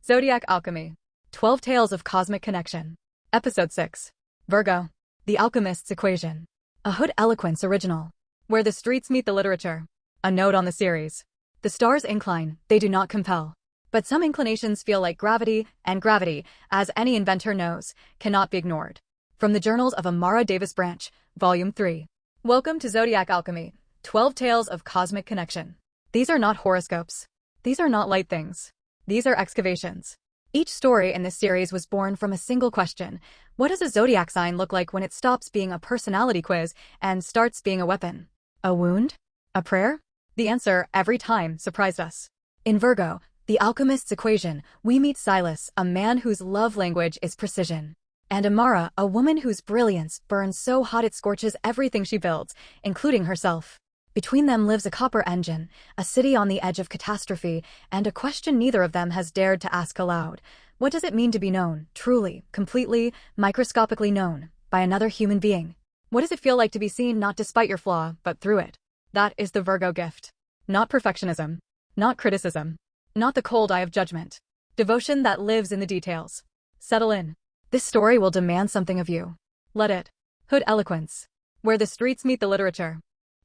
Zodiac Alchemy. 12 Tales of Cosmic Connection. Episode 6. Virgo. The Alchemist's Equation. A Hood Eloquence original. Where the streets meet the literature. A note on the series. The stars incline, they do not compel. But some inclinations feel like gravity, and gravity, as any inventor knows, cannot be ignored. From the Journals of Amara Davis-Branch, Volume 3. Welcome to Zodiac Alchemy. 12 Tales of Cosmic Connection. These are not horoscopes. These are not light things. These are excavations. Each story in this series was born from a single question. What does a zodiac sign look like when it stops being a personality quiz and starts being a weapon? A wound? A prayer? The answer, every time, surprised us. In Virgo, the Alchemist's Equation, we meet Silas, a man whose love language is precision. And Amara, a woman whose brilliance burns so hot it scorches everything she builds, including herself. Between them lives a copper engine, a city on the edge of catastrophe, and a question neither of them has dared to ask aloud. What does it mean to be known, truly, completely, microscopically known, by another human being? What does it feel like to be seen not despite your flaw, but through it? That is the Virgo gift. Not perfectionism. Not criticism. Not the cold eye of judgment. Devotion that lives in the details. Settle in. This story will demand something of you. Let it. Hood Eloquence. Where the streets meet the literature.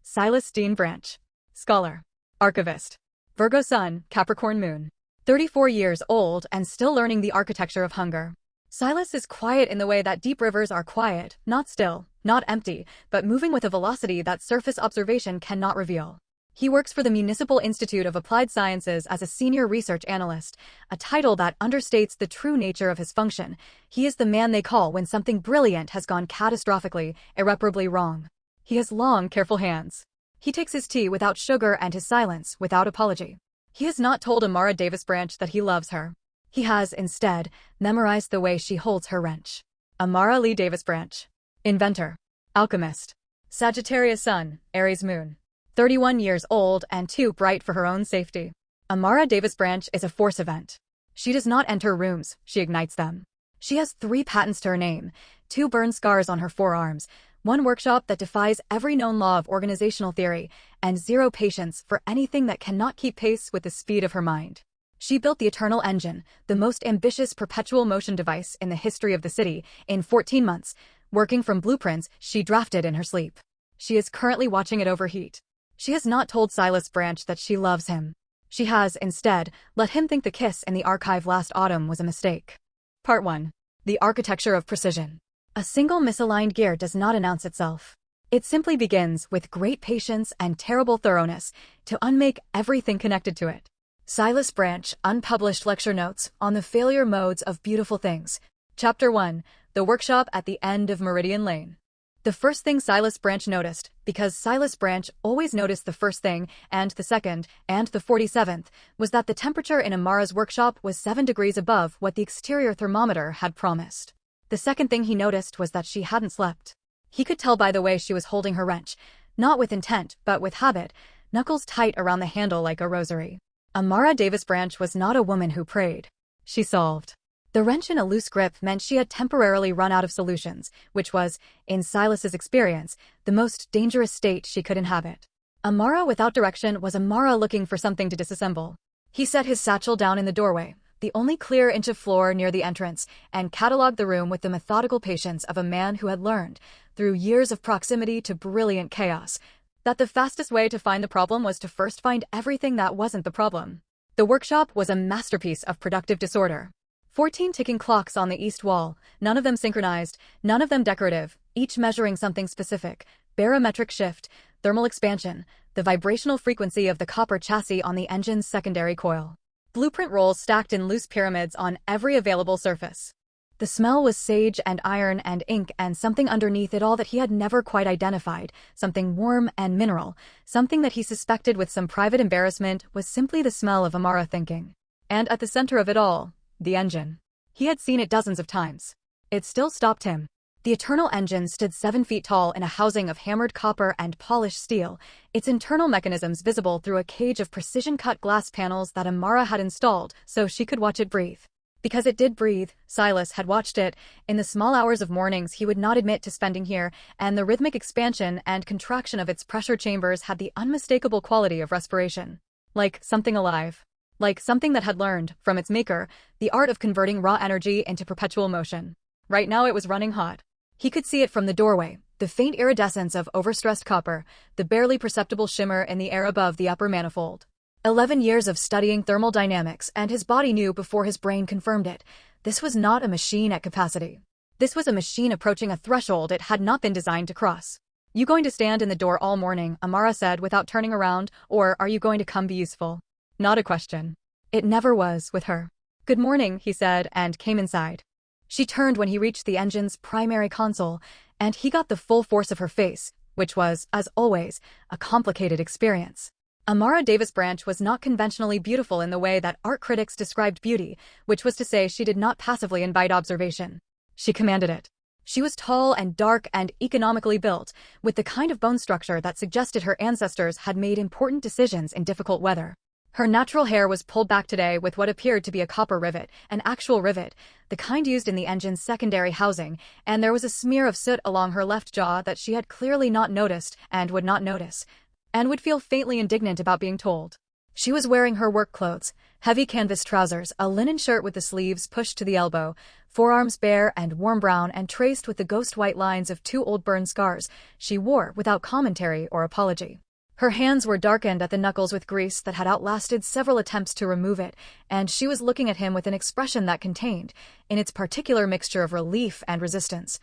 Silas Branch. Scholar. Archivist. Virgo Sun, Capricorn Moon. 34 years old and still learning the architecture of hunger. Silas is quiet in the way that deep rivers are quiet, not still, not empty, but moving with a velocity that surface observation cannot reveal. He works for the Municipal Institute of Applied Sciences as a senior research analyst, a title that understates the true nature of his function. He is the man they call when something brilliant has gone catastrophically, irreparably wrong. He has long, careful hands. He takes his tea without sugar and his silence without apology. He has not told Amara Davis-Branch that he loves her. He has, instead, memorized the way she holds her wrench. Amara Davis-Branch. Inventor. Alchemist. Sagittarius Sun, Aries Moon. 31 years old and too bright for her own safety. Amara Davis-Branch is a force event. She does not enter rooms, she ignites them. She has 3 patents to her name, 2 burn scars on her forearms, 1 workshop that defies every known law of organizational theory, and 0 patience for anything that cannot keep pace with the speed of her mind. She built the Eternal Engine, the most ambitious perpetual motion device in the history of the city, in 14 months, working from blueprints she drafted in her sleep. She is currently watching it overheat. She has not told Silas Branch that she loves him. She has, instead, let him think the kiss in the archive last autumn was a mistake. Part 1. The Architecture of Precision. A single misaligned gear does not announce itself. It simply begins, with great patience and terrible thoroughness, to unmake everything connected to it. Silas Branch, Unpublished Lecture Notes on the Failure Modes of Beautiful Things. Chapter 1. The Workshop at the End of Meridian Lane. The first thing Silas Branch noticed, because Silas Branch always noticed the first thing, and the second, and the 47th, was that the temperature in Amara's workshop was 7 degrees above what the exterior thermometer had promised. The second thing he noticed was that she hadn't slept. He could tell by the way she was holding her wrench, not with intent, but with habit, knuckles tight around the handle like a rosary. Amara Davis-Branch was not a woman who prayed. She solved. The wrench in a loose grip meant she had temporarily run out of solutions, which was, in Silas's experience, the most dangerous state she could inhabit. Amara without direction was Amara looking for something to disassemble. He set his satchel down in the doorway, the only clear inch of floor near the entrance, and cataloged the room with the methodical patience of a man who had learned, through years of proximity to brilliant chaos, that the fastest way to find the problem was to first find everything that wasn't the problem. The workshop was a masterpiece of productive disorder. 14 ticking clocks on the east wall, none of them synchronized, none of them decorative, each measuring something specific: barometric shift, thermal expansion, the vibrational frequency of the copper chassis on the engine's secondary coil. Blueprint rolls stacked in loose pyramids on every available surface. The smell was sage and iron and ink and something underneath it all that he had never quite identified, something warm and mineral, something that he suspected with some private embarrassment was simply the smell of Amara thinking. And at the center of it all, the engine. He had seen it dozens of times. It still stopped him. The Eternal Engine stood 7 feet tall in a housing of hammered copper and polished steel, its internal mechanisms visible through a cage of precision-cut glass panels that Amara had installed so she could watch it breathe. Because it did breathe, Silas had watched it, in the small hours of mornings he would not admit to spending here, and the rhythmic expansion and contraction of its pressure chambers had the unmistakable quality of respiration. Like something alive. like something that had learned, from its maker, the art of converting raw energy into perpetual motion. Right now it was running hot. He could see it from the doorway, the faint iridescence of overstressed copper, the barely perceptible shimmer in the air above the upper manifold. 11 years of studying thermal dynamics, and his body knew before his brain confirmed it. This was not a machine at capacity. This was a machine approaching a threshold it had not been designed to cross. "You going to stand in the door all morning?" Amara said without turning around, "or are you going to come be useful?" Not a question. It never was with her. "Good morning," he said, and came inside. She turned when he reached the engine's primary console, and he got the full force of her face, which was, as always, a complicated experience. Amara Davis-Branch was not conventionally beautiful in the way that art critics described beauty, which was to say she did not passively invite observation. She commanded it. She was tall and dark and economically built, with the kind of bone structure that suggested her ancestors had made important decisions in difficult weather. Her natural hair was pulled back today with what appeared to be a copper rivet, an actual rivet, the kind used in the engine's secondary housing, and there was a smear of soot along her left jaw that she had clearly not noticed and would not notice, and would feel faintly indignant about being told. She was wearing her work clothes, heavy canvas trousers, a linen shirt with the sleeves pushed to the elbow, forearms bare and warm brown and traced with the ghost-white lines of 2 old burn scars she wore without commentary or apology. Her hands were darkened at the knuckles with grease that had outlasted several attempts to remove it, and she was looking at him with an expression that contained, in its particular mixture of relief and resistance,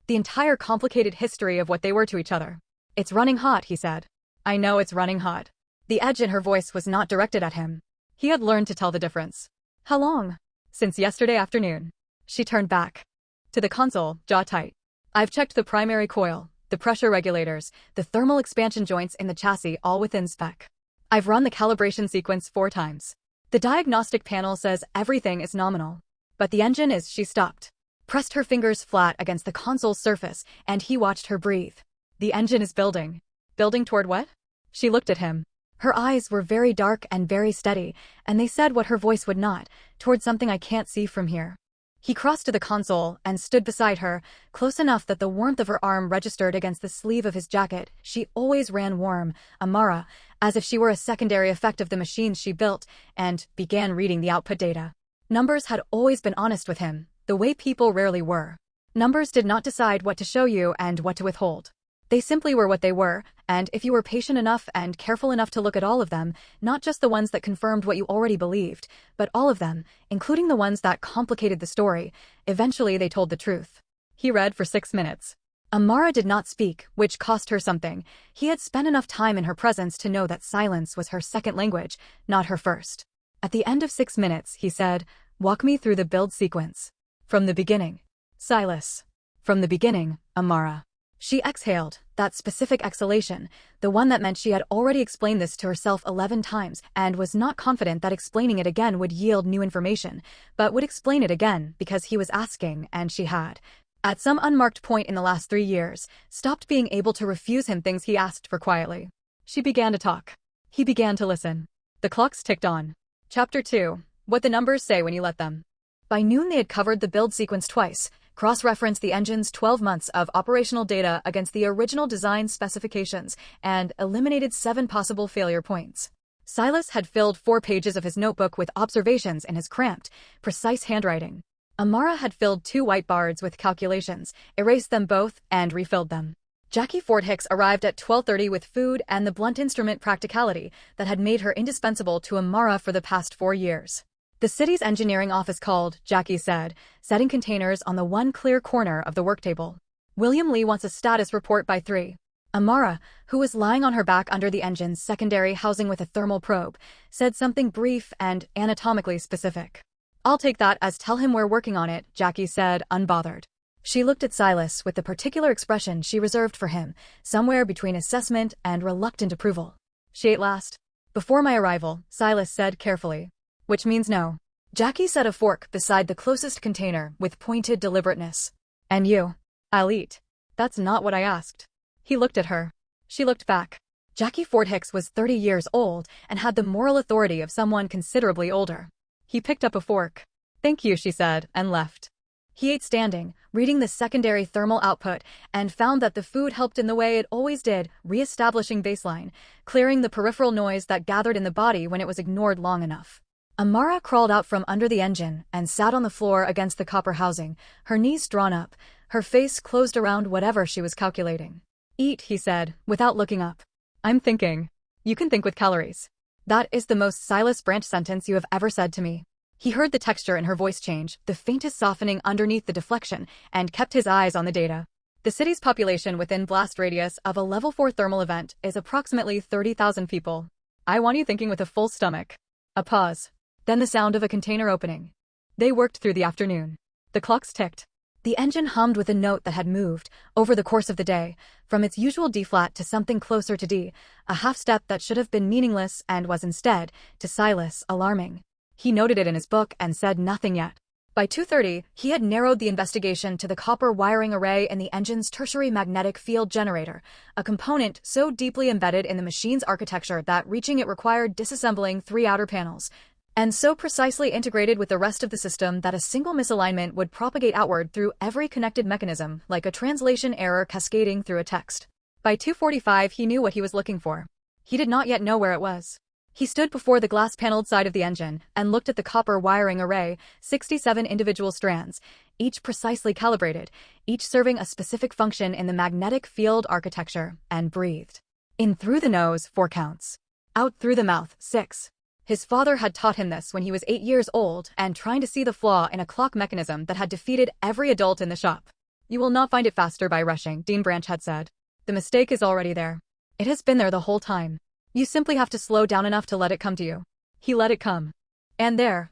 the entire complicated history of what they were to each other. "It's running hot," he said. "I know it's running hot." The edge in her voice was not directed at him. He had learned to tell the difference. "How long?" "Since yesterday afternoon." She turned back to the console, jaw tight. "I've checked the primary coil, the pressure regulators, the thermal expansion joints in the chassis, all within spec. I've run the calibration sequence 4 times. The diagnostic panel says everything is nominal. But the engine is..." She stopped, pressed her fingers flat against the console's surface, and he watched her breathe. "The engine is building." "Building toward what?" She looked at him. Her eyes were very dark and very steady, and they said what her voice would not, "Toward something I can't see from here." He crossed to the console and stood beside her, close enough that the warmth of her arm registered against the sleeve of his jacket. She always ran warm, Amara, as if she were a secondary effect of the machines she built, and began reading the output data. Numbers had always been honest with him, the way people rarely were. Numbers did not decide what to show you and what to withhold. They simply were what they were, and if you were patient enough and careful enough to look at all of them, not just the ones that confirmed what you already believed, but all of them, including the ones that complicated the story, eventually they told the truth. He read for 6 minutes. Amara did not speak, which cost her something. He had spent enough time in her presence to know that silence was her second language, not her first. At the end of 6 minutes, he said, "Walk me through the build sequence. From the beginning." "Silas." "From the beginning, Amara." She exhaled, that specific exhalation, the one that meant she had already explained this to herself 11 times and was not confident that explaining it again would yield new information, but would explain it again because he was asking, and she had, at some unmarked point in the last 3 years, stopped being able to refuse him things he asked for quietly. She began to talk. He began to listen. The clocks ticked on. Chapter 2. What the numbers say when you let them. By noon they had covered the build sequence twice, cross-referenced the engine's 12 months of operational data against the original design specifications, and eliminated 7 possible failure points. Silas had filled 4 pages of his notebook with observations in his cramped, precise handwriting. Amara had filled 2 whiteboards with calculations, erased them both, and refilled them. Jackie Ford Hicks arrived at 12:30 with food and the blunt instrument practicality that had made her indispensable to Amara for the past 4 years. "The city's engineering office called," Jackie said, setting containers on the one clear corner of the work table. "William Lee wants a status report by 3. Amara, who was lying on her back under the engine's secondary housing with a thermal probe, said something brief and anatomically specific. "I'll take that as tell him we're working on it," Jackie said, unbothered. She looked at Silas with the particular expression she reserved for him, somewhere between assessment and reluctant approval. "She ate last. Before my arrival," Silas said carefully. "Which means no." Jackie set a fork beside the closest container with pointed deliberateness. "And you?" "I'll eat." "That's not what I asked." He looked at her. She looked back. Jackie Ford Hicks was 30 years old and had the moral authority of someone considerably older. He picked up a fork. "Thank you," she said, and left. He ate standing, reading the secondary thermal output, and found that the food helped in the way it always did, re-establishing baseline, clearing the peripheral noise that gathered in the body when it was ignored long enough. Amara crawled out from under the engine and sat on the floor against the copper housing, her knees drawn up, her face closed around whatever she was calculating. Eat, he said, without looking up. I'm thinking. You can think with calories. That is the most Silas Branch sentence you have ever said to me. He heard the texture in her voice change, the faintest softening underneath the deflection, and kept his eyes on the data. The city's population within blast radius of a level 4 thermal event is approximately 30,000 people. I want you thinking with a full stomach. A pause. Then the sound of a container opening. They worked through the afternoon. The clocks ticked. The engine hummed with a note that had moved, over the course of the day, from its usual D-flat to something closer to D, a half-step that should have been meaningless and was instead, to Silas, alarming. He noted it in his book and said nothing yet. By 2:30, he had narrowed the investigation to the copper wiring array in the engine's tertiary magnetic field generator, a component so deeply embedded in the machine's architecture that reaching it required disassembling 3 outer panels, and so precisely integrated with the rest of the system that a single misalignment would propagate outward through every connected mechanism, like a translation error cascading through a text. By 2:45, he knew what he was looking for. He did not yet know where it was. He stood before the glass-paneled side of the engine and looked at the copper wiring array, 67 individual strands, each precisely calibrated, each serving a specific function in the magnetic field architecture, and breathed. In through the nose, 4 counts. Out through the mouth, 6. His father had taught him this when he was 8 years old and trying to see the flaw in a clock mechanism that had defeated every adult in the shop. You will not find it faster by rushing, Dean Branch had said. The mistake is already there. It has been there the whole time. You simply have to slow down enough to let it come to you. He let it come. And there,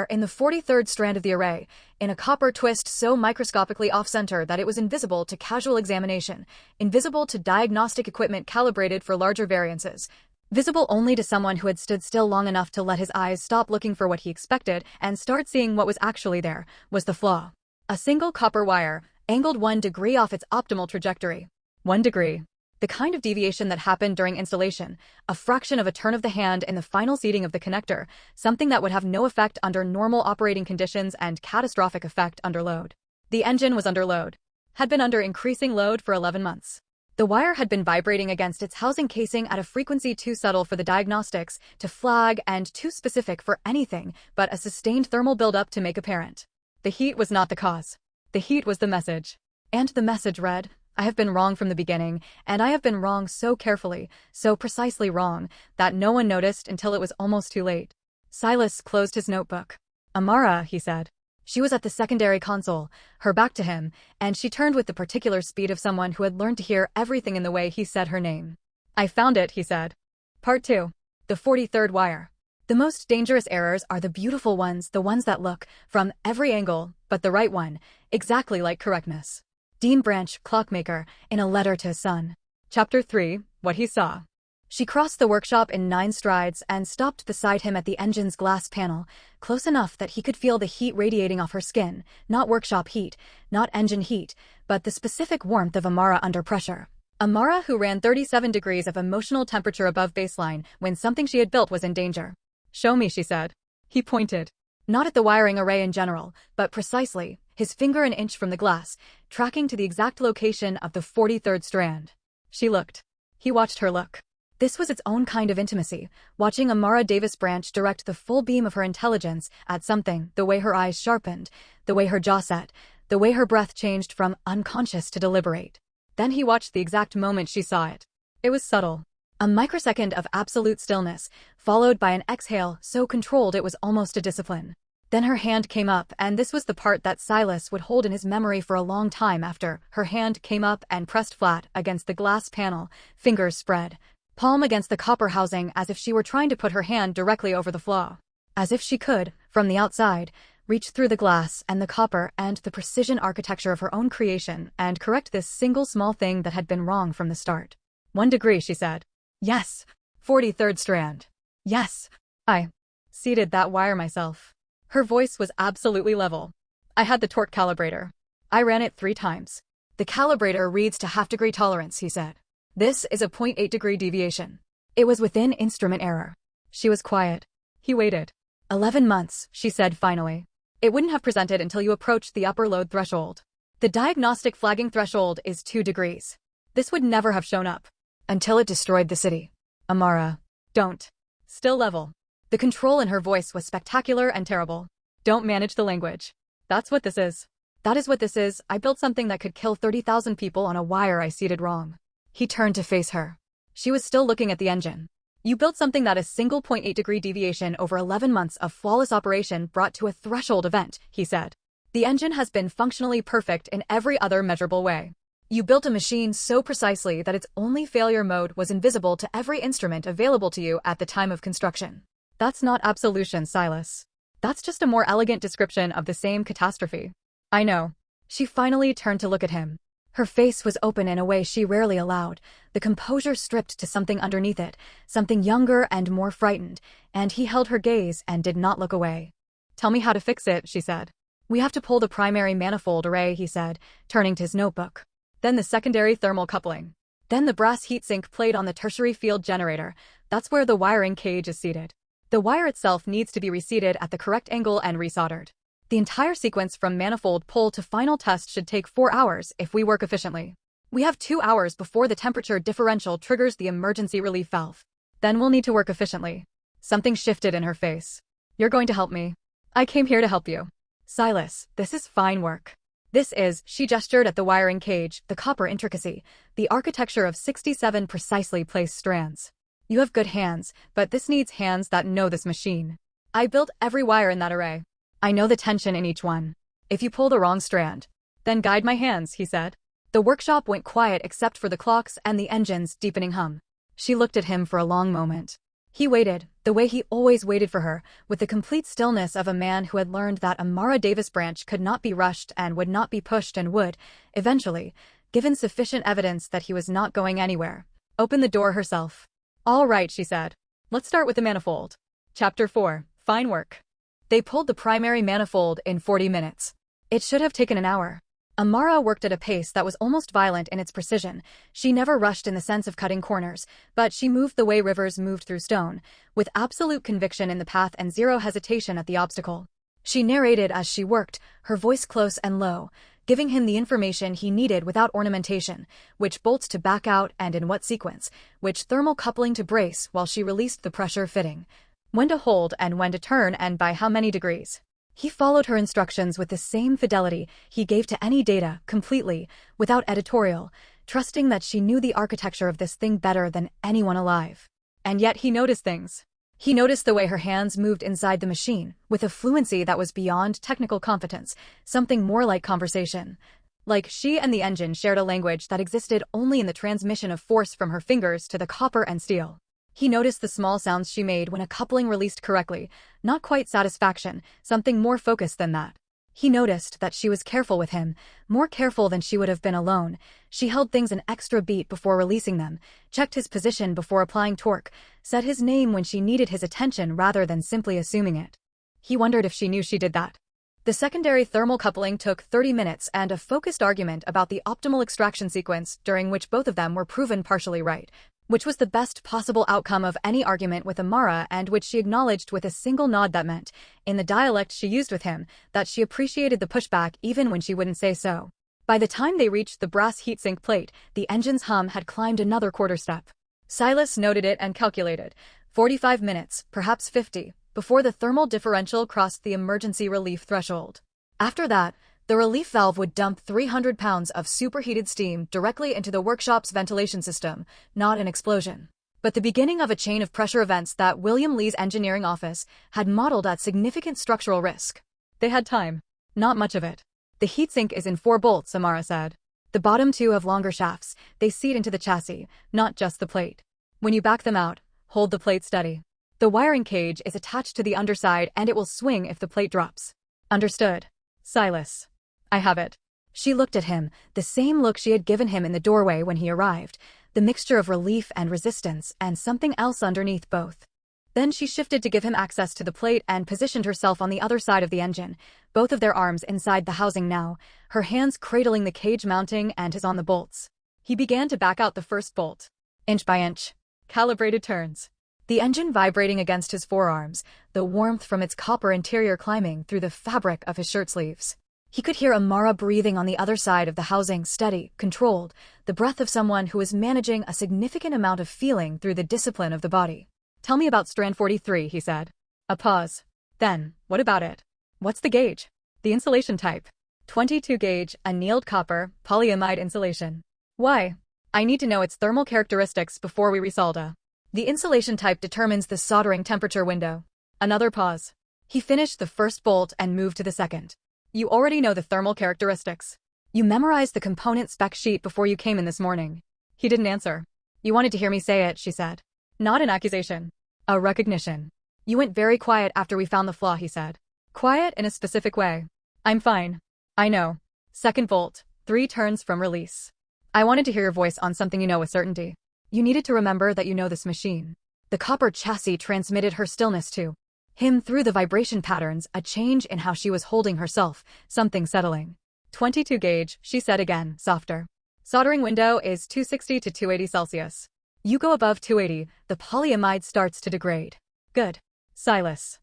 in the 43rd strand of the array, in a copper twist so microscopically off-center that it was invisible to casual examination, invisible to diagnostic equipment calibrated for larger variances, visible only to someone who had stood still long enough to let his eyes stop looking for what he expected and start seeing what was actually there, was the flaw. A single copper wire, angled 1 degree off its optimal trajectory. 1 degree. The kind of deviation that happened during installation, a fraction of a turn of the hand in the final seating of the connector, something that would have no effect under normal operating conditions and catastrophic effect under load. The engine was under load. Had been under increasing load for 11 months. The wire had been vibrating against its housing casing at a frequency too subtle for the diagnostics to flag and too specific for anything but a sustained thermal buildup to make apparent. The heat was not the cause. The heat was the message. And the message read, I have been wrong from the beginning, and I have been wrong so carefully, so precisely wrong, that no one noticed until it was almost too late. Silas closed his notebook. Amara, he said. She was at the secondary console, her back to him, and she turned with the particular speed of someone who had learned to hear everything in the way he said her name. I found it, he said. Part 2. The 43rd wire. The most dangerous errors are the beautiful ones, the ones that look, from every angle, but the right one, exactly like correctness. Dean Branch, clockmaker, in a letter to his son. Chapter 3, What He Saw. She crossed the workshop in 9 strides and stopped beside him at the engine's glass panel, close enough that he could feel the heat radiating off her skin, not workshop heat, not engine heat, but the specific warmth of Amara under pressure. Amara who ran 37 degrees of emotional temperature above baseline when something she had built was in danger. Show me, she said. He pointed. Not at the wiring array in general, but precisely, his finger an inch from the glass, tracking to the exact location of the 43rd strand. She looked. He watched her look. This was its own kind of intimacy, watching Amara Davis-Branch direct the full beam of her intelligence at something, the way her eyes sharpened, the way her jaw set, the way her breath changed from unconscious to deliberate. Then he watched the exact moment she saw it. It was subtle. A microsecond of absolute stillness, followed by an exhale so controlled it was almost a discipline. Then her hand came up, and this was the part that Silas would hold in his memory for a long time after. Her hand came up and pressed flat against the glass panel, fingers spread, palm against the copper housing as if she were trying to put her hand directly over the flaw. As if she could, from the outside, reach through the glass and the copper and the precision architecture of her own creation and correct this single small thing that had been wrong from the start. 1 degree, she said. Yes. 43rd strand. Yes. I seated that wire myself. Her voice was absolutely level. I had the torque calibrator. I ran it 3 times. The calibrator reads to half-degree tolerance, he said. This is a 0.8 degree deviation. It was within instrument error. She was quiet. He waited. 11 months, she said finally. It wouldn't have presented until you approached the upper load threshold. The diagnostic flagging threshold is 2 degrees. This would never have shown up. Until it destroyed the city. Amara. Don't. Still level. The control in her voice was spectacular and terrible. Don't manage the language. That's what this is. That is what this is. I built something that could kill 30,000 people on a wire I seated wrong. He turned to face her. She was still looking at the engine. You built something that a single 0.8-degree deviation over 11 months of flawless operation brought to a threshold event, he said. The engine has been functionally perfect in every other measurable way. You built a machine so precisely that its only failure mode was invisible to every instrument available to you at the time of construction. That's not absolution, Silas. That's just a more elegant description of the same catastrophe. I know. She finally turned to look at him. Her face was open in a way she rarely allowed, the composure stripped to something underneath it, something younger and more frightened, and he held her gaze and did not look away. Tell me how to fix it, she said. We have to pull the primary manifold array, he said, turning to his notebook. Then the secondary thermal coupling. Then the brass heatsink plate on the tertiary field generator. That's where the wiring cage is seated. The wire itself needs to be reseated at the correct angle and resoldered. The entire sequence from manifold pull to final test should take 4 hours if we work efficiently. We have 2 hours before the temperature differential triggers the emergency relief valve. Then we'll need to work efficiently. Something shifted in her face. You're going to help me. I came here to help you. Silas, this is fine work. This is, she gestured at the wiring cage, the copper intricacy, the architecture of 67 precisely placed strands. You have good hands, but this needs hands that know this machine. I built every wire in that array. I know the tension in each one. If you pull the wrong strand, then guide my hands, he said. The workshop went quiet except for the clocks and the engine's deepening hum. She looked at him for a long moment. He waited, the way he always waited for her, with the complete stillness of a man who had learned that Amara Davis-Branch could not be rushed and would not be pushed and would, eventually, given sufficient evidence that he was not going anywhere, open the door herself. All right, she said. Let's start with the manifold. Chapter 4. Fine work. They pulled the primary manifold in 40 minutes. It should have taken an hour. Amara worked at a pace that was almost violent in its precision. She never rushed in the sense of cutting corners, but she moved the way rivers moved through stone, with absolute conviction in the path and zero hesitation at the obstacle. She narrated as she worked, her voice close and low, giving him the information he needed without ornamentation, which bolts to back out and in what sequence, which thermal coupling to brace while she released the pressure fitting, when to hold and when to turn and by how many degrees. He followed her instructions with the same fidelity he gave to any data, completely, without editorial, trusting that she knew the architecture of this thing better than anyone alive. And yet he noticed things. He noticed the way her hands moved inside the machine, with a fluency that was beyond technical competence, something more like conversation. Like she and the engine shared a language that existed only in the transmission of force from her fingers to the copper and steel. He noticed the small sounds she made when a coupling released correctly, not quite satisfaction, something more focused than that. He noticed that she was careful with him, more careful than she would have been alone. She held things an extra beat before releasing them, checked his position before applying torque, said his name when she needed his attention rather than simply assuming it. He wondered if she knew she did that. The secondary thermal coupling took 30 minutes and a focused argument about the optimal extraction sequence during which both of them were proven partially right, which was the best possible outcome of any argument with Amara and which she acknowledged with a single nod that meant, in the dialect she used with him, that she appreciated the pushback even when she wouldn't say so. By the time they reached the brass heatsink plate, the engine's hum had climbed another quarter step. Silas noted it and calculated. 45 minutes, perhaps 50, before the thermal differential crossed the emergency relief threshold. After that, the relief valve would dump 300 pounds of superheated steam directly into the workshop's ventilation system, not an explosion, but the beginning of a chain of pressure events that William Lee's engineering office had modeled at significant structural risk. They had time. Not much of it. The heatsink is in 4 bolts, Amara said. The bottom 2 have longer shafts. They seat into the chassis, not just the plate. When you back them out, hold the plate steady. The wiring cage is attached to the underside and it will swing if the plate drops. Understood. Silas. I have it. She looked at him, the same look she had given him in the doorway when he arrived, the mixture of relief and resistance and something else underneath both. Then she shifted to give him access to the plate and positioned herself on the other side of the engine, both of their arms inside the housing now, her hands cradling the cage mounting and his on the bolts. He began to back out the first bolt, inch by inch. Calibrated turns. The engine vibrating against his forearms, the warmth from its copper interior climbing through the fabric of his shirt sleeves. He could hear Amara breathing on the other side of the housing, steady, controlled, the breath of someone who is managing a significant amount of feeling through the discipline of the body. Tell me about strand 43, he said. A pause. Then, what about it? What's the gauge? The insulation type. 22 gauge, annealed copper, polyamide insulation. Why? I need to know its thermal characteristics before we resolder. The insulation type determines the soldering temperature window. Another pause. He finished the first bolt and moved to the second. You already know the thermal characteristics. You memorized the component spec sheet before you came in this morning. He didn't answer. You wanted to hear me say it, she said. Not an accusation. A recognition. You went very quiet after we found the flaw, he said. Quiet in a specific way. I'm fine. I know. Second bolt, 3 turns from release. I wanted to hear your voice on something you know with certainty. You needed to remember that you know this machine. The copper chassis transmitted her stillness to him through the vibration patterns, a change in how she was holding herself, something settling. 22 gauge, she said again, softer. Soldering window is 260 to 280 Celsius. You go above 280, the polyamide starts to degrade. Good. Silas.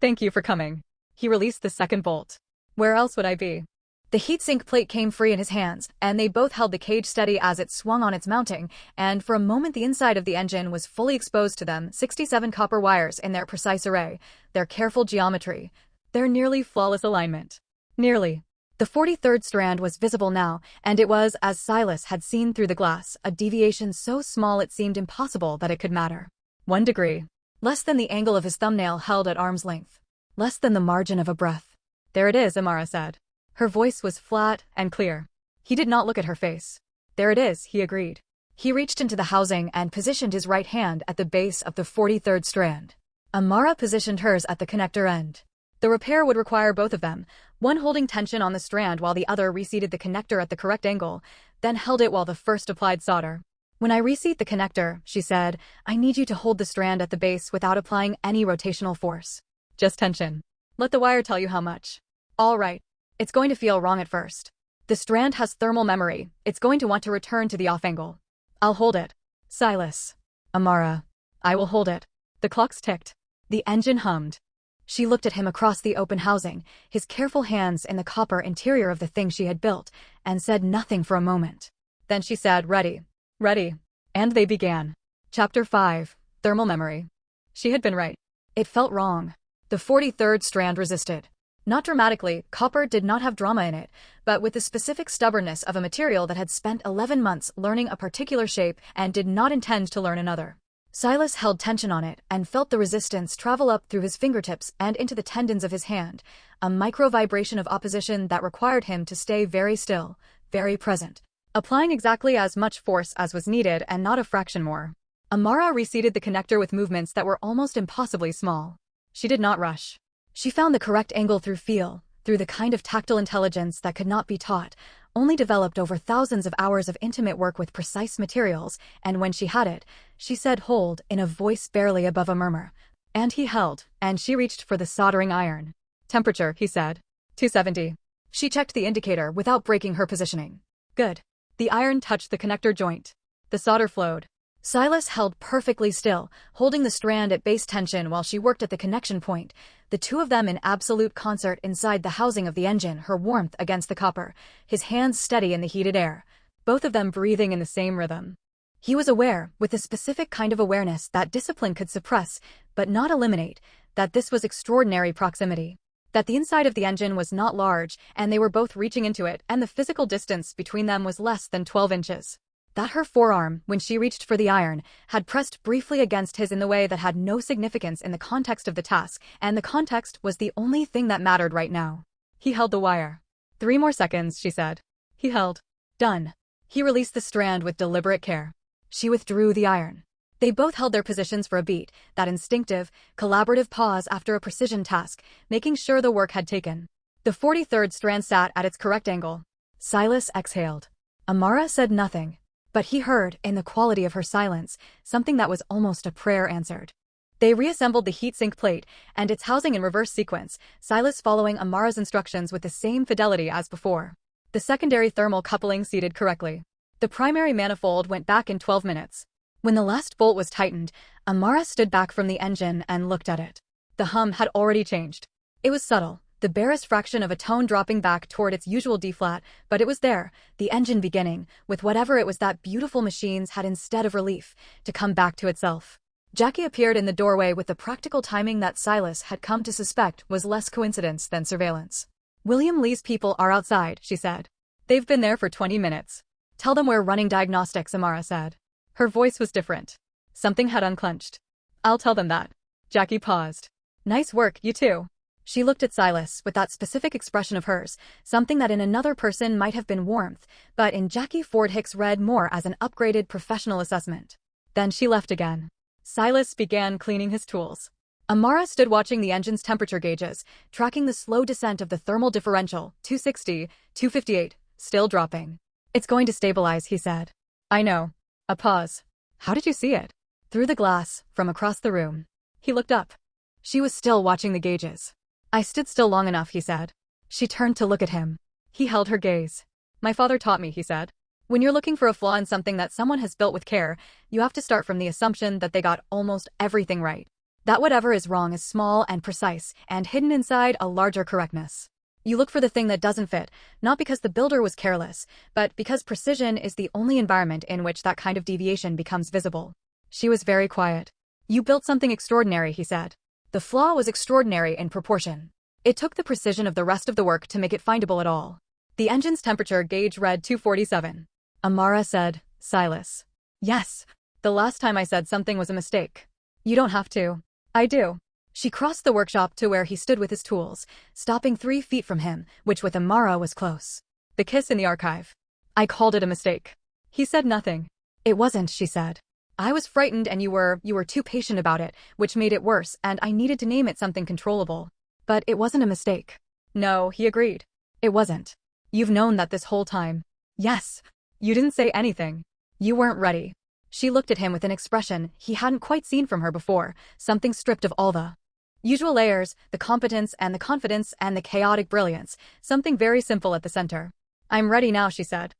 Thank you for coming. He released the second bolt. Where else would I be? The heatsink plate came free in his hands, and they both held the cage steady as it swung on its mounting, and for a moment the inside of the engine was fully exposed to them, 67 copper wires in their precise array, their careful geometry, their nearly flawless alignment. Nearly. The 43rd strand was visible now, and it was, as Silas had seen through the glass, a deviation so small it seemed impossible that it could matter. 1 degree. Less than the angle of his thumbnail held at arm's length. Less than the margin of a breath. There it is, Amara said. Her voice was flat and clear. He did not look at her face. There it is, he agreed. He reached into the housing and positioned his right hand at the base of the 43rd strand. Amara positioned hers at the connector end. The repair would require both of them, one holding tension on the strand while the other reseated the connector at the correct angle, then held it while the first applied solder. When I reseat the connector, she said, I need you to hold the strand at the base without applying any rotational force. Just tension. Let the wire tell you how much. All right. It's going to feel wrong at first. The strand has thermal memory. It's going to want to return to the off angle. I'll hold it. Silas. Amara. I will hold it. The clocks ticked. The engine hummed. She looked at him across the open housing, his careful hands in the copper interior of the thing she had built, and said nothing for a moment. Then she said, ready. Ready. And they began. Chapter 5. Thermal memory. She had been right. It felt wrong. The 43rd strand resisted. Not dramatically, copper did not have drama in it, but with the specific stubbornness of a material that had spent 11 months learning a particular shape and did not intend to learn another. Silas held tension on it and felt the resistance travel up through his fingertips and into the tendons of his hand, a micro-vibration of opposition that required him to stay very still, very present, applying exactly as much force as was needed and not a fraction more. Amara reseated the connector with movements that were almost impossibly small. She did not rush. She found the correct angle through feel, through the kind of tactile intelligence that could not be taught, only developed over thousands of hours of intimate work with precise materials, and when she had it, she said hold in a voice barely above a murmur. And he held, and she reached for the soldering iron. Temperature, he said. 270. She checked the indicator without breaking her positioning. Good. The iron touched the connector joint. The solder flowed. Silas held perfectly still, holding the strand at base tension while she worked at the connection point, the two of them in absolute concert inside the housing of the engine, her warmth against the copper, his hands steady in the heated air, both of them breathing in the same rhythm. He was aware, with a specific kind of awareness that discipline could suppress, but not eliminate, that this was extraordinary proximity. That the inside of the engine was not large, and they were both reaching into it, and the physical distance between them was less than 12 inches. That her forearm, when she reached for the iron, had pressed briefly against his in the way that had no significance in the context of the task, and the context was the only thing that mattered right now. He held the wire. 3 more seconds, she said. He held. Done. He released the strand with deliberate care. She withdrew the iron. They both held their positions for a beat, that instinctive, collaborative pause after a precision task, making sure the work had taken. The 43rd strand sat at its correct angle. Silas exhaled. Amara said nothing. But he heard, in the quality of her silence, something that was almost a prayer answered. They reassembled the heatsink plate and its housing in reverse sequence, Silas following Amara's instructions with the same fidelity as before. The secondary thermal coupling seated correctly. The primary manifold went back in 12 minutes. When the last bolt was tightened, Amara stood back from the engine and looked at it. The hum had already changed. It was subtle, the barest fraction of a tone dropping back toward its usual D-flat, but it was there, the engine beginning, with whatever it was that beautiful machines had instead of relief, to come back to itself. Jackie appeared in the doorway with the practical timing that Silas had come to suspect was less coincidence than surveillance. William Lee's people are outside, she said. They've been there for 20 minutes. Tell them we're running diagnostics, Amara said. Her voice was different. Something had unclenched. I'll tell them that. Jackie paused. Nice work, you two. She looked at Silas with that specific expression of hers, something that in another person might have been warmth, but in Jackie Ford Hicks read more as an upgraded professional assessment. Then she left again. Silas began cleaning his tools. Amara stood watching the engine's temperature gauges, tracking the slow descent of the thermal differential, 260, 258, still dropping. It's going to stabilize, he said. I know. A pause. How did you see it? Through the glass, from across the room. He looked up. She was still watching the gauges. I stood still long enough, he said. She turned to look at him. He held her gaze. My father taught me, he said. When you're looking for a flaw in something that someone has built with care, you have to start from the assumption that they got almost everything right. That whatever is wrong is small and precise, and hidden inside a larger correctness. You look for the thing that doesn't fit, not because the builder was careless, but because precision is the only environment in which that kind of deviation becomes visible. She was very quiet. You built something extraordinary, he said. The flaw was extraordinary in proportion. It took the precision of the rest of the work to make it findable at all. The engine's temperature gauge read 247. Amara said, Silas. Yes. The last time I said something was a mistake. You don't have to. I do. She crossed the workshop to where he stood with his tools, stopping 3 feet from him, which with Amara was close. The kiss in the archive. I called it a mistake. He said nothing. It wasn't, she said. I was frightened and you were too patient about it, which made it worse, and I needed to name it something controllable. But it wasn't a mistake. No, he agreed. It wasn't. You've known that this whole time. Yes. You didn't say anything. You weren't ready. She looked at him with an expression he hadn't quite seen from her before, something stripped of all the usual layers, the competence and the confidence and the chaotic brilliance, something very simple at the center. I'm ready now, she said.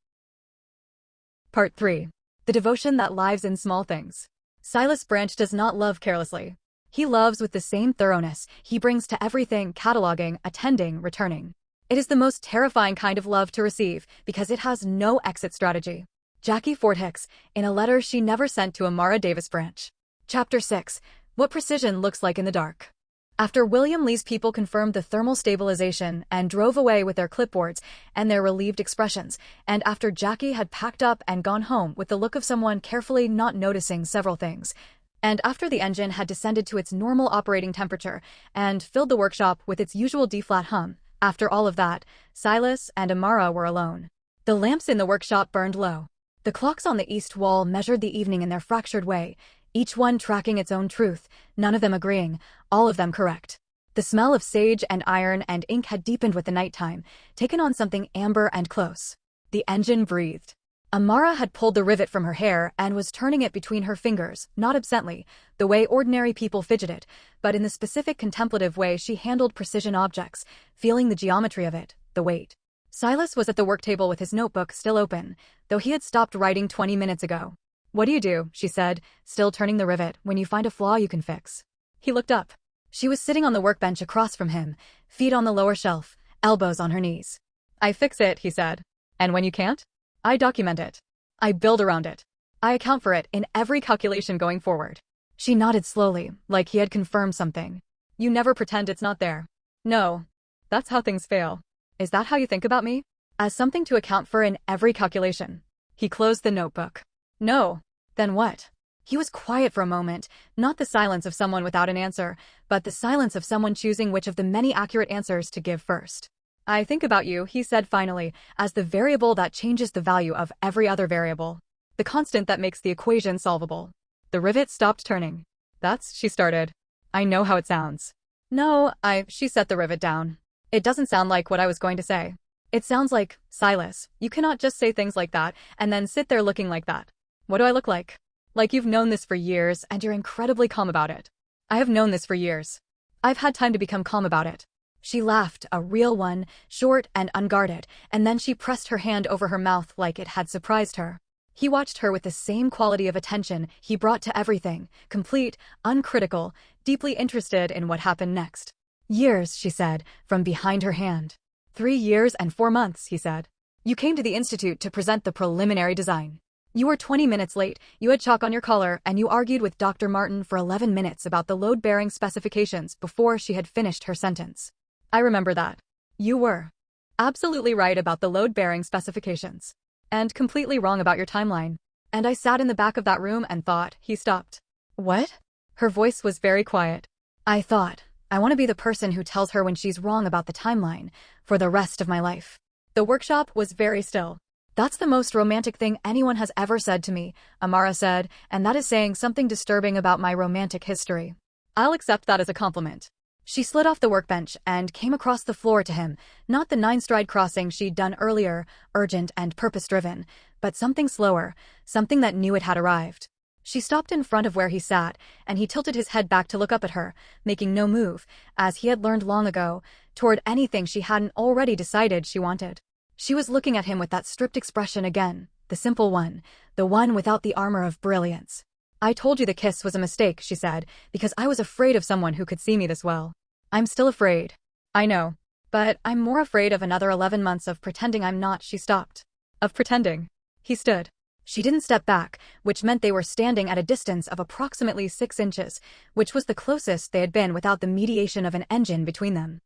Part 3. The devotion that lives in small things. Silas Branch does not love carelessly. He loves with the same thoroughness he brings to everything, cataloging, attending, returning. It is the most terrifying kind of love to receive because it has no exit strategy. Jackie Ford Hicks, in a letter she never sent to Amara Davis-Branch. Chapter 6. What precision looks like in the dark. After William Lee's people confirmed the thermal stabilization and drove away with their clipboards and their relieved expressions, and after Jackie had packed up and gone home with the look of someone carefully not noticing several things, and after the engine had descended to its normal operating temperature and filled the workshop with its usual D-flat hum, after all of that, Silas and Amara were alone. The lamps in the workshop burned low. The clocks on the east wall measured the evening in their fractured way, each one tracking its own truth, none of them agreeing, all of them correct. The smell of sage and iron and ink had deepened with the nighttime, taken on something amber and close. The engine breathed. Amara had pulled the rivet from her hair and was turning it between her fingers, not absently, the way ordinary people fidgeted, but in the specific contemplative way she handled precision objects, feeling the geometry of it, the weight. Silas was at the work table with his notebook still open, though he had stopped writing 20 minutes ago. What do you do, she said, still turning the rivet, when you find a flaw you can fix? He looked up. She was sitting on the workbench across from him, feet on the lower shelf, elbows on her knees. I fix it, he said. And when you can't? I document it. I build around it. I account for it in every calculation going forward. She nodded slowly, like he had confirmed something. You never pretend it's not there. No. That's how things fail. Is that how you think about me? As something to account for in every calculation. He closed the notebook. No. Then what? He was quiet for a moment, not the silence of someone without an answer, but the silence of someone choosing which of the many accurate answers to give first. I think about you, he said finally, as the variable that changes the value of every other variable. The constant that makes the equation solvable. The rivet stopped turning. She started. I know how it sounds. No, she set the rivet down. It doesn't sound like what I was going to say. It sounds like, Silas, you cannot just say things like that and then sit there looking like that. What do I look like? Like you've known this for years and you're incredibly calm about it. I have known this for years. I've had time to become calm about it. She laughed, a real one, short and unguarded, and then she pressed her hand over her mouth like it had surprised her. He watched her with the same quality of attention he brought to everything, complete, uncritical, deeply interested in what happened next. Years, she said, from behind her hand. 3 years and 4 months, he said. You came to the Institute to present the preliminary design. You were 20 minutes late, you had chalk on your collar, and you argued with Dr. Martin for 11 minutes about the load-bearing specifications before she had finished her sentence. I remember that. You were absolutely right about the load-bearing specifications. And completely wrong about your timeline. And I sat in the back of that room and thought. He stopped. What? Her voice was very quiet. I thought, I want to be the person who tells her when she's wrong about the timeline for the rest of my life. The workshop was very still. That's the most romantic thing anyone has ever said to me, Amara said, and that is saying something disturbing about my romantic history. I'll accept that as a compliment. She slid off the workbench and came across the floor to him, not the 9-stride crossing she'd done earlier, urgent and purpose-driven, but something slower, something that knew it had arrived. She stopped in front of where he sat, and he tilted his head back to look up at her, making no move, as he had learned long ago, toward anything she hadn't already decided she wanted. She was looking at him with that stripped expression again, the simple one, the one without the armor of brilliance. I told you the kiss was a mistake, she said, because I was afraid of someone who could see me this well. I'm still afraid. I know. But I'm more afraid of another 11 months of pretending I'm not. She stopped. Of pretending. He stood. She didn't step back, which meant they were standing at a distance of approximately 6 inches, which was the closest they had been without the mediation of an engine between them.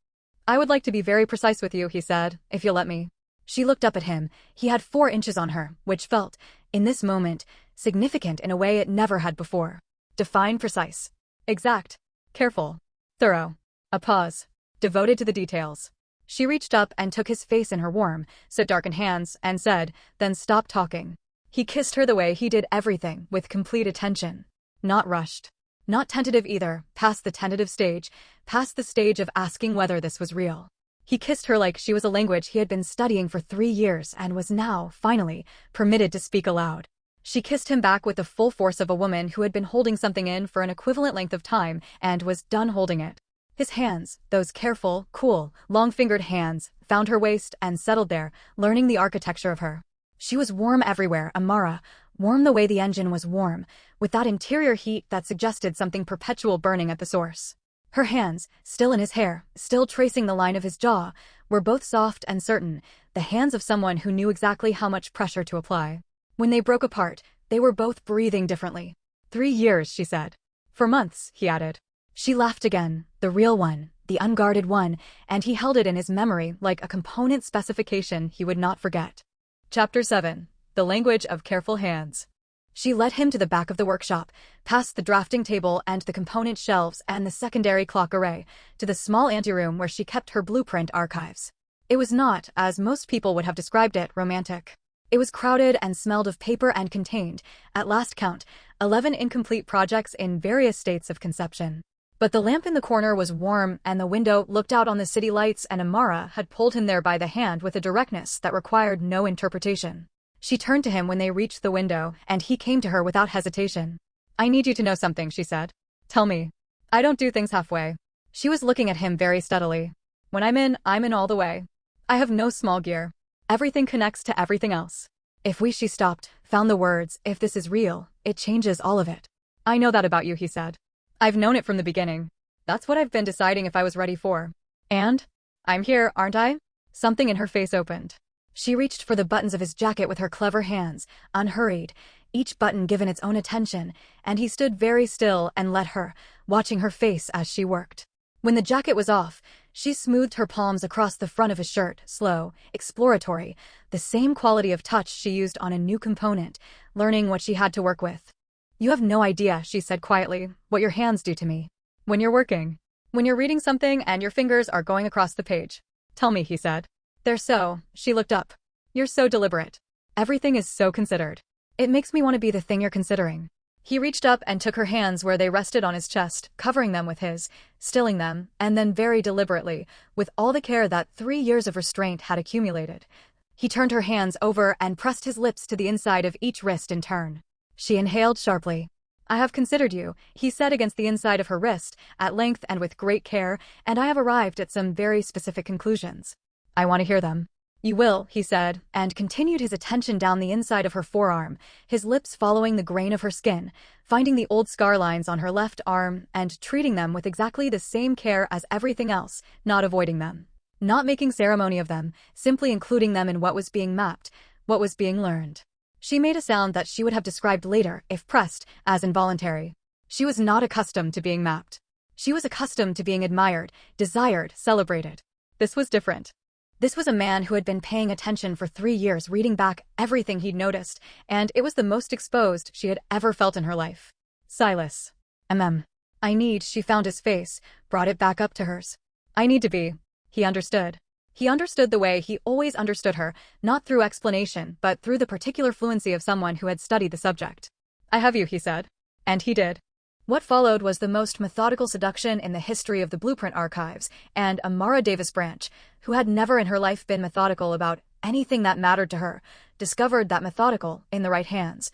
I would like to be very precise with you, he said, if you'll let me. She looked up at him. He had 4 inches on her, which felt, in this moment, significant in a way it never had before. Define precise. Exact. Careful. Thorough. A pause. Devoted to the details. She reached up and took his face in her warm, soot-darkened hands and said, then stop talking. He kissed her the way he did everything, with complete attention. Not rushed. Not tentative either, past the tentative stage, past the stage of asking whether this was real. He kissed her like she was a language he had been studying for 3 years and was now, finally, permitted to speak aloud. She kissed him back with the full force of a woman who had been holding something in for an equivalent length of time and was done holding it. His hands, those careful, cool, long-fingered hands, found her waist and settled there, learning the architecture of her. She was warm everywhere, Amara, warm the way the engine was warm, with that interior heat that suggested something perpetual burning at the source. Her hands, still in his hair, still tracing the line of his jaw, were both soft and certain, the hands of someone who knew exactly how much pressure to apply. When they broke apart, they were both breathing differently. 3 years, she said. For months, he added. She laughed again, the real one, the unguarded one, and he held it in his memory like a component specification he would not forget. Chapter 7. The Language of Careful Hands. She led him to the back of the workshop, past the drafting table and the component shelves and the secondary clock array, to the small anteroom where she kept her blueprint archives. It was not, as most people would have described it, romantic. It was crowded and smelled of paper and contained, at last count, 11 incomplete projects in various states of conception. But the lamp in the corner was warm and the window looked out on the city lights, and Amara had pulled him there by the hand with a directness that required no interpretation. She turned to him when they reached the window, and he came to her without hesitation. I need you to know something, she said. Tell me. I don't do things halfway. She was looking at him very steadily. When I'm in all the way. I have no small gear. Everything connects to everything else. If we, she stopped, found the words, if this is real, it changes all of it. I know that about you, he said. I've known it from the beginning. That's what I've been deciding if I was ready for. And? I'm here, aren't I? Something in her face opened. She reached for the buttons of his jacket with her clever hands, unhurried, each button given its own attention, and he stood very still and let her, watching her face as she worked. When the jacket was off, she smoothed her palms across the front of his shirt, slow, exploratory, the same quality of touch she used on a new component, learning what she had to work with. You have no idea, she said quietly, what your hands do to me. When you're working. When you're reading something and your fingers are going across the page. Tell me, he said. They're so, she looked up. You're so deliberate. Everything is so considered. It makes me want to be the thing you're considering. He reached up and took her hands where they rested on his chest, covering them with his, stilling them, and then very deliberately, with all the care that 3 years of restraint had accumulated. He turned her hands over and pressed his lips to the inside of each wrist in turn. She inhaled sharply. I have considered you, he said against the inside of her wrist, at length and with great care, and I have arrived at some very specific conclusions. I want to hear them. You will, he said, and continued his attention down the inside of her forearm, his lips following the grain of her skin, finding the old scar lines on her left arm and treating them with exactly the same care as everything else, not avoiding them. Not making ceremony of them, simply including them in what was being mapped, what was being learned. She made a sound that she would have described later, if pressed, as involuntary. She was not accustomed to being mapped. She was accustomed to being admired, desired, celebrated. This was different. This was a man who had been paying attention for 3 years, reading back everything he'd noticed, and it was the most exposed she had ever felt in her life. Silas. I need, she found his face, brought it back up to hers. I need to be. He understood. He understood the way he always understood her, not through explanation, but through the particular fluency of someone who had studied the subject. I have you, he said. And he did. What followed was the most methodical seduction in the history of the Blueprint archives, and Amara Davis-Branch, who had never in her life been methodical about anything that mattered to her, discovered that methodical, in the right hands,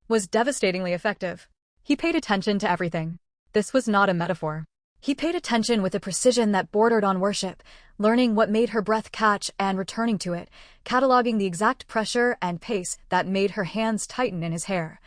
was devastatingly effective. He paid attention to everything. This was not a metaphor. He paid attention with a precision that bordered on worship, learning what made her breath catch and returning to it, cataloging the exact pressure and pace that made her hands tighten in his hair,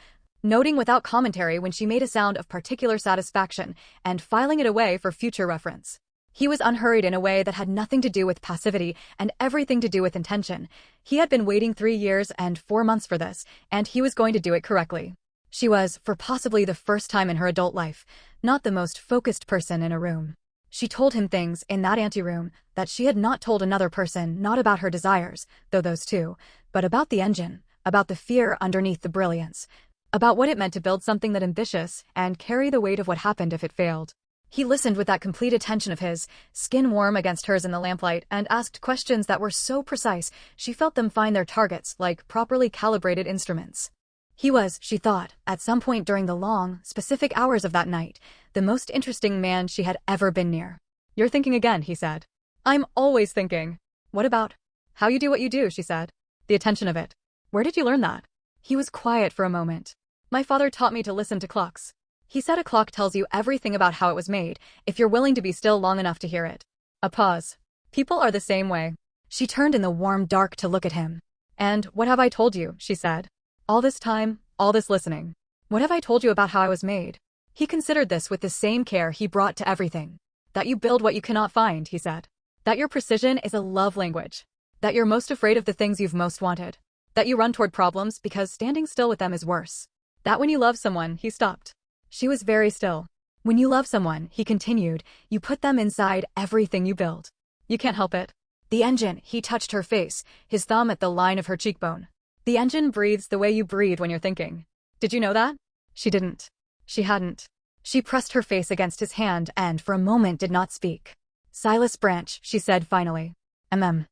noting without commentary when she made a sound of particular satisfaction, and filing it away for future reference. He was unhurried in a way that had nothing to do with passivity and everything to do with intention. He had been waiting 3 years and 4 months for this, and he was going to do it correctly. She was, for possibly the first time in her adult life, not the most focused person in a room. She told him things in that anteroom that she had not told another person, not about her desires, though those too, but about the engine, about the fear underneath the brilliance, about what it meant to build something that ambitious and carry the weight of what happened if it failed. He listened with that complete attention of his, skin warm against hers in the lamplight, and asked questions that were so precise she felt them find their targets like properly calibrated instruments. He was, she thought, at some point during the long, specific hours of that night, the most interesting man she had ever been near. You're thinking again, he said. I'm always thinking. What about? How you do what you do, she said. The attention of it. Where did you learn that? He was quiet for a moment. My father taught me to listen to clocks. He said a clock tells you everything about how it was made, if you're willing to be still long enough to hear it. A pause. People are the same way. She turned in the warm dark to look at him. And what have I told you, she said. All this time, all this listening. What have I told you about how I was made? He considered this with the same care he brought to everything. That you build what you cannot find, he said. That your precision is a love language. That you're most afraid of the things you've most wanted. That you run toward problems because standing still with them is worse. That when you love someone, he stopped. She was very still. When you love someone, he continued, you put them inside everything you build. You can't help it. The engine, he touched her face, his thumb at the line of her cheekbone. The engine breathes the way you breathe when you're thinking. Did you know that? She didn't. She hadn't. She pressed her face against his hand and for a moment did not speak. Silas Branch, she said finally. I'm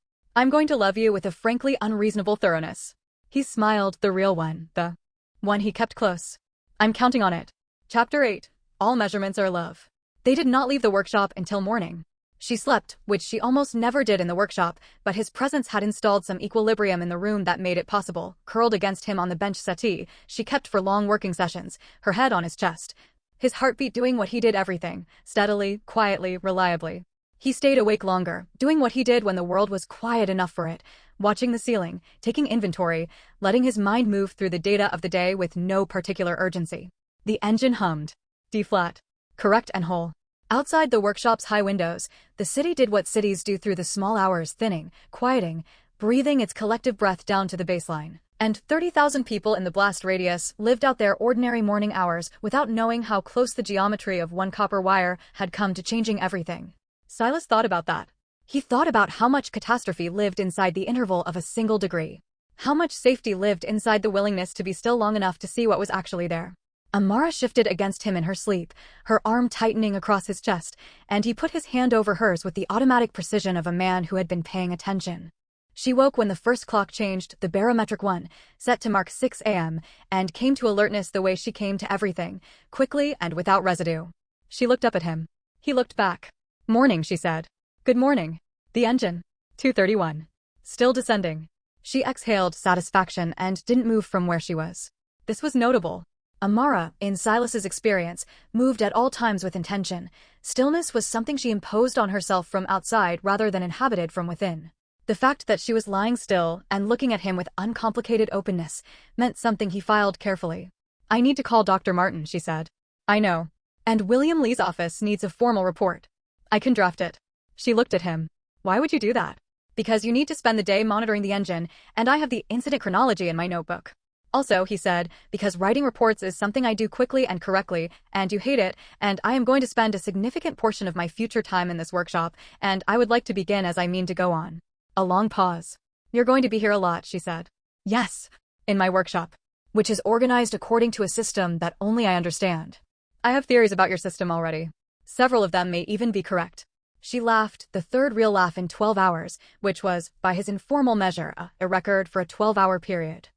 going to love you with a frankly unreasonable thoroughness. He smiled, the real one, the one he kept close. I'm counting on it. Chapter 8. All measurements are love. They did not leave the workshop until morning. She slept, which she almost never did in the workshop, but his presence had installed some equilibrium in the room that made it possible. Curled against him on the bench settee, she kept for long working sessions, her head on his chest. His heartbeat doing what he did everything, steadily, quietly, reliably. He stayed awake longer, doing what he did when the world was quiet enough for it, watching the ceiling, taking inventory, letting his mind move through the data of the day with no particular urgency. The engine hummed. D-flat. Correct and whole. Outside the workshop's high windows, the city did what cities do through the small hours, thinning, quieting, breathing its collective breath down to the baseline. And 30,000 people in the blast radius lived out their ordinary morning hours without knowing how close the geometry of one copper wire had come to changing everything. Silas thought about that. He thought about how much catastrophe lived inside the interval of a single degree. How much safety lived inside the willingness to be still long enough to see what was actually there. Amara shifted against him in her sleep, her arm tightening across his chest, and he put his hand over hers with the automatic precision of a man who had been paying attention. She woke when the first clock changed, the barometric one, set to mark 6 a.m., and came to alertness the way she came to everything, quickly and without residue. She looked up at him. He looked back. Morning, she said. Good morning. The engine. 2:31. Still descending. She exhaled satisfaction and didn't move from where she was. This was notable. Amara, in Silas's experience, moved at all times with intention. Stillness was something she imposed on herself from outside rather than inhabited from within. The fact that she was lying still and looking at him with uncomplicated openness meant something he filed carefully. I need to call Dr. Martin, she said. I know. And William Lee's office needs a formal report. I can draft it. She looked at him. Why would you do that? Because you need to spend the day monitoring the engine, and I have the incident chronology in my notebook. Also, he said, because writing reports is something I do quickly and correctly, and you hate it, and I am going to spend a significant portion of my future time in this workshop, and I would like to begin as I mean to go on. A long pause. You're going to be here a lot, she said. Yes, in my workshop, which is organized according to a system that only I understand. I have theories about your system already. Several of them may even be correct. She laughed, the third real laugh in 12 hours, which was, by his informal measure, a record for a 12-hour period.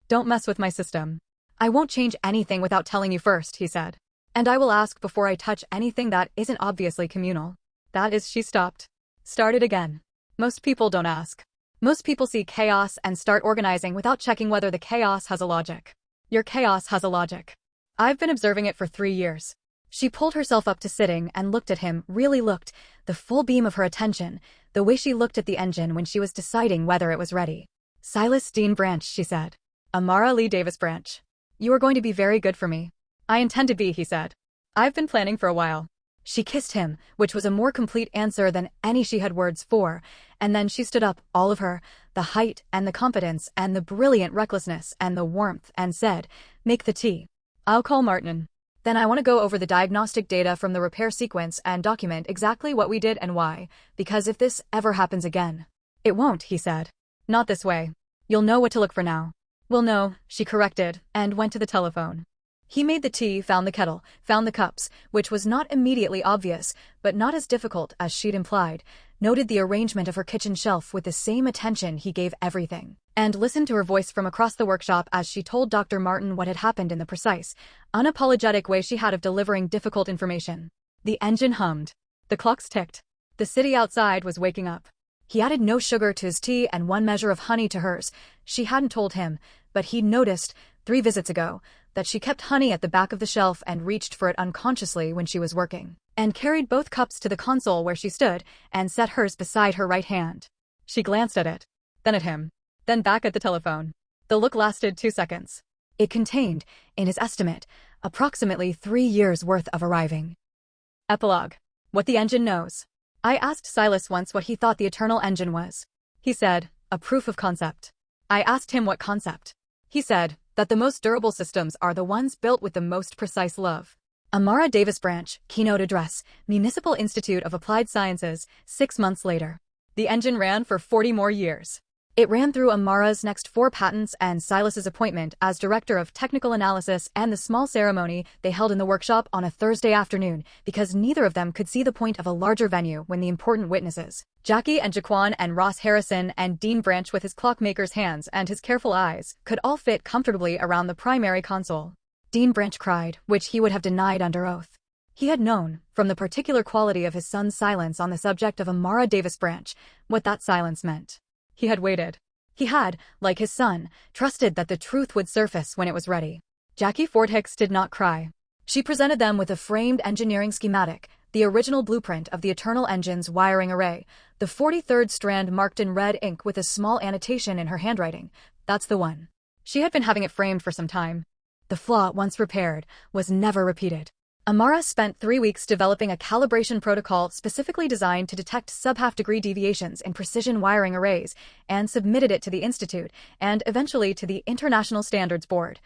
Don't mess with my system. I won't change anything without telling you first, he said. And I will ask before I touch anything that isn't obviously communal. That is, she stopped. Started again. Most people don't ask. Most people see chaos and start organizing without checking whether the chaos has a logic. Your chaos has a logic. I've been observing it for 3 years. She pulled herself up to sitting and looked at him, really looked, the full beam of her attention, the way she looked at the engine when she was deciding whether it was ready. Silas Branch, she said. Amara Davis-Branch. You are going to be very good for me. I intend to be, he said. I've been planning for a while. She kissed him, which was a more complete answer than any she had words for, and then she stood up, all of her, the height and the confidence and the brilliant recklessness and the warmth, and said, make the tea. I'll call Martin. Then I want to go over the diagnostic data from the repair sequence and document exactly what we did and why, because if this ever happens again. It won't, he said. Not this way. You'll know what to look for now. Well, no, she corrected, and went to the telephone. He made the tea, found the kettle, found the cups, which was not immediately obvious, but not as difficult as she'd implied, noted the arrangement of her kitchen shelf with the same attention he gave everything, and listened to her voice from across the workshop as she told Dr. Martin what had happened in the precise, unapologetic way she had of delivering difficult information. The engine hummed. The clocks ticked. The city outside was waking up. He added no sugar to his tea and 1 measure of honey to hers. She hadn't told him, but he'd noticed, 3 visits ago, that she kept honey at the back of the shelf and reached for it unconsciously when she was working, and carried both cups to the console where she stood and set hers beside her right hand. She glanced at it, then at him, then back at the telephone. The look lasted 2 seconds. It contained, in his estimate, approximately 3 years' worth of arriving. Epilogue. What the engine knows. I asked Silas once what he thought the eternal engine was. He said, a proof of concept. I asked him what concept. He said, that the most durable systems are the ones built with the most precise love. Amara Davis-Branch, Keynote Address, Municipal Institute of Applied Sciences, 6 months later. The engine ran for 40 more years. It ran through Amara's next 4 patents and Silas's appointment as Director of Technical Analysis and the small ceremony they held in the workshop on a Thursday afternoon, because neither of them could see the point of a larger venue when the important witnesses, Jackie and Jaquan and Ross Harrison and Dean Branch with his clockmaker's hands and his careful eyes, could all fit comfortably around the primary console. Dean Branch cried, which he would have denied under oath. He had known, from the particular quality of his son's silence on the subject of Amara Davis-Branch, what that silence meant. He had waited. He had, like his son, trusted that the truth would surface when it was ready. Jackie Ford Hicks did not cry. She presented them with a framed engineering schematic, the original blueprint of the Eternal Engine's wiring array, the 43rd strand marked in red ink with a small annotation in her handwriting. That's the one. She had been having it framed for some time. The flaw, once repaired, was never repeated. Amara spent 3 weeks developing a calibration protocol specifically designed to detect sub-half-degree deviations in precision wiring arrays, and submitted it to the Institute, and eventually to the International Standards Board.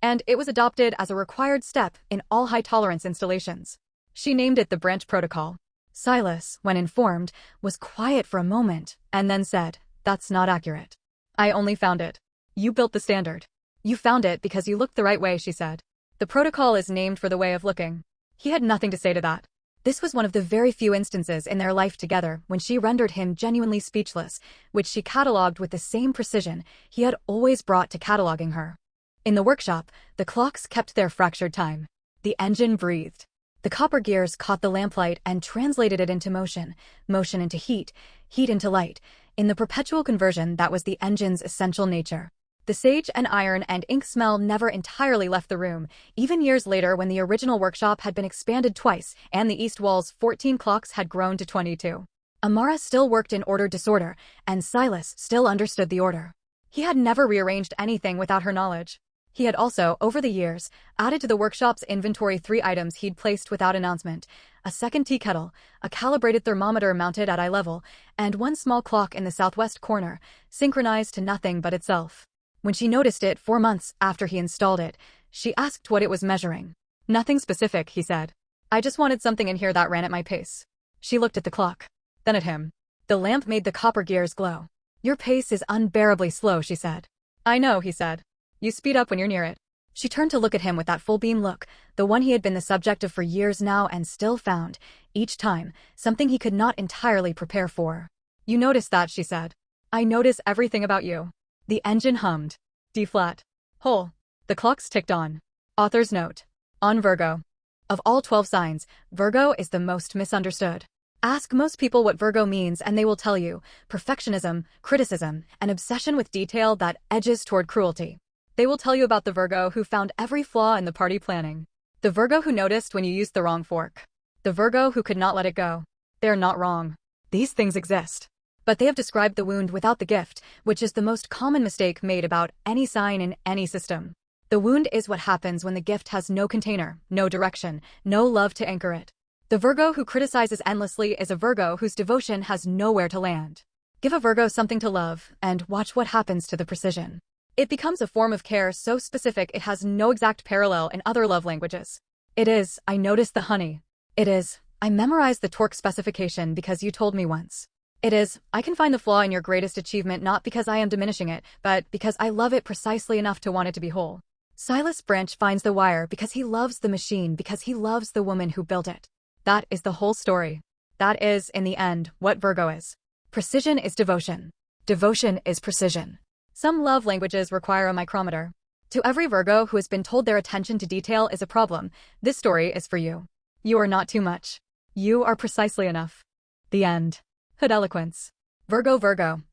And it was adopted as a required step in all high-tolerance installations. She named it the Branch Protocol. Silas, when informed, was quiet for a moment, and then said, "That's not accurate. I only found it. You built the standard. You found it because you looked the right way," she said. The protocol is named for the way of looking. He had nothing to say to that. This was one of the very few instances in their life together when she rendered him genuinely speechless, which she catalogued with the same precision he had always brought to cataloging her. In the workshop, the clocks kept their fractured time. The engine breathed. The copper gears caught the lamplight and translated it into motion, motion into heat, heat into light, in the perpetual conversion that was the engine's essential nature. The sage and iron and ink smell never entirely left the room, even years later when the original workshop had been expanded twice and the east wall's 14 clocks had grown to 22. Amara still worked in ordered disorder, and Silas still understood the order. He had never rearranged anything without her knowledge. He had also, over the years, added to the workshop's inventory 3 items he'd placed without announcement: a second tea kettle, a calibrated thermometer mounted at eye level, and 1 small clock in the southwest corner, synchronized to nothing but itself. When she noticed it 4 months after he installed it, she asked what it was measuring. Nothing specific, he said. I just wanted something in here that ran at my pace. She looked at the clock, then at him. The lamp made the copper gears glow. Your pace is unbearably slow, she said. I know, he said. You speed up when you're near it. She turned to look at him with that full beam look, the one he had been the subject of for years now and still found, each time, something he could not entirely prepare for. You noticed that, she said. I notice everything about you. The engine hummed. D-flat. Whole. The clocks ticked on. Author's note. On Virgo. Of all 12 signs, Virgo is the most misunderstood. Ask most people what Virgo means and they will tell you perfectionism, criticism, an obsession with detail that edges toward cruelty. They will tell you about the Virgo who found every flaw in the party planning. The Virgo who noticed when you used the wrong fork. The Virgo who could not let it go. They're not wrong. These things exist. But they have described the wound without the gift, which is the most common mistake made about any sign in any system. The wound is what happens when the gift has no container, no direction, no love to anchor it. The Virgo who criticizes endlessly is a Virgo whose devotion has nowhere to land. Give a Virgo something to love, and watch what happens to the precision. It becomes a form of care so specific it has no exact parallel in other love languages. It is, I noticed the honey. It is, I memorized the torque specification because you told me once. It is, I can find the flaw in your greatest achievement not because I am diminishing it, but because I love it precisely enough to want it to be whole. Silas Branch finds the wire because he loves the machine, because he loves the woman who built it. That is the whole story. That is, in the end, what Virgo is. Precision is devotion. Devotion is precision. Some love languages require a micrometer. To every Virgo who has been told their attention to detail is a problem, this story is for you. You are not too much. You are precisely enough. The end. Hood eloquence. Virgo,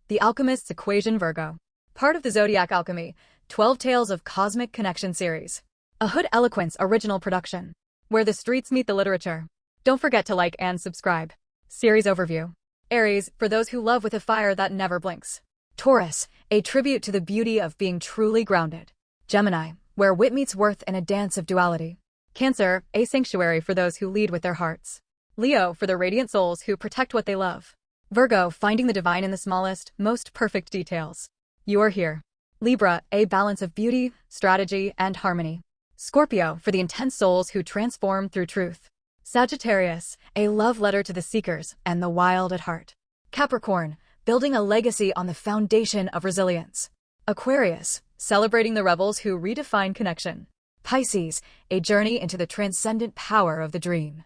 the Alchemist's equation. Virgo. Part of the Zodiac Alchemy, 12 Tales of Cosmic Connection series. A Hood eloquence original production. Where the streets meet the literature. Don't forget to like and subscribe. Series overview. Aries, for those who love with a fire that never blinks. Taurus, a tribute to the beauty of being truly grounded. Gemini, where wit meets worth in a dance of duality. Cancer, a sanctuary for those who lead with their hearts. Leo, for the radiant souls who protect what they love. Virgo, finding the divine in the smallest, most perfect details. You are here. Libra, a balance of beauty, strategy, and harmony. Scorpio, for the intense souls who transform through truth. Sagittarius, a love letter to the seekers and the wild at heart. Capricorn, building a legacy on the foundation of resilience. Aquarius, celebrating the rebels who redefine connection. Pisces, a journey into the transcendent power of the dream.